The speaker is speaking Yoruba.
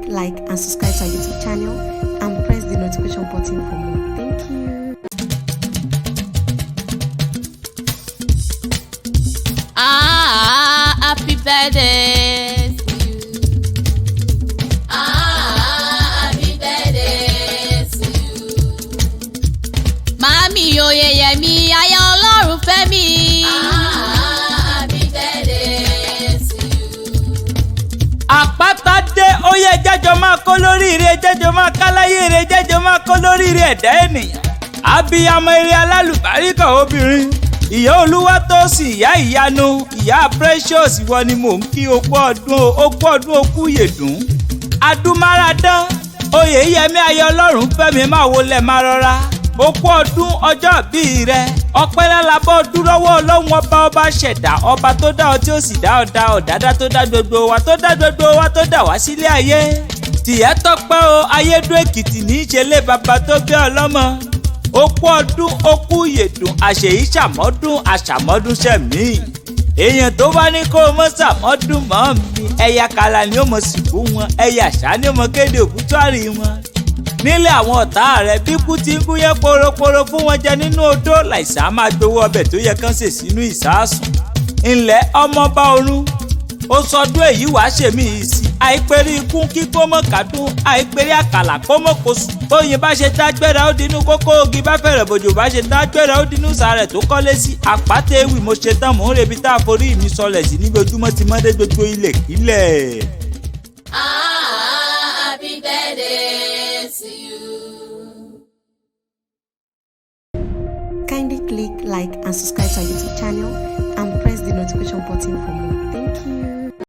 like and subscribe to our YouTube channel and press the notification button for more. Thank you. Happy birthday to you. Happy birthday to you. Màámi Oyèyẹmí aya Ọlọ́run Fẹ́mi. Happy birthday to you. Àpáta dé oyè jẹ́jọ́ máa kó lóríire jẹ́jọ́ máa káláyé ire jẹ́jọ́ máa kó lóríire ẹ̀dá ènìyàn. Abiyamọ ire alálùbáríkà obìnrin. Ìyá Olúwatósìn ìyá ìyanu ìyá Precious ìwọ ni mò ń kí okú ọdún okú yèdùn. Adúmáradán Oyèyẹmí aya Ọlọ́run Fẹ́mi máa wọlé máa rọra. Okú ọdún ọjọ́ ìbí rẹ ọpẹ́ lálábọ́ dúrọ́wọ́ Ọlọ́run ọba ṣẹ̀dá ọba tó dá ọ tí ó sì dá ọ̀dá ọ̀dádá tó dá gbogbo wa tó dá wá sílé ayé. Tìyẹ́ tọ́pẹ́ o Ayédùn Èkìtì ní í ṣe lé bàbá tó bí ọlọ́mọ. Okú ọdún okú yèdùn àṣèyí ṣàmọ́dún àṣàmọ́dún ṣẹ̀mí. Èèyàn tó bá ní kó o mọ́ ṣàmọ́dún mọ́ mi ẹ̀yà kàlà ni ó mọ̀ sìnkú wọn ẹ̀yà àṣà ni ó mọ̀ kéde òbútọ́rì wọn. Nílé àwọn ọ̀tá rẹ̀ bí kú ti ń búyẹ́ poroporo fún wọn jẹ nínú odó láìsá máa gbowó ọbẹ̀ tó yẹ kán sè sínú ìsásùn. Ńlẹ̀ ọmọọba ọ̀run ó sọdún èyí wàá ṣèmí ìsì àìpérí ikú kíkó mọ́ kàdún àìpérí àkàlà kó mọ́ kóṣù. Tóyin bá ṣe dágbéra ó dinú kókó ogi bá fẹ̀rẹ̀ bòjò bá ṣe dágbéra ó dinú sàárẹ̀ tó kọ́lé sí. Àpáta ewì mo ṣe tán mò ń rebi tá a forí mi sọlẹ̀ sí níbi ojúmọ́ ti mọ́dé gbogbo ilẹ̀ kílẹ̀. Happy birthday to you. Kindly click like and subscribe to our YouTube channel and press the notification button for more. Thank you.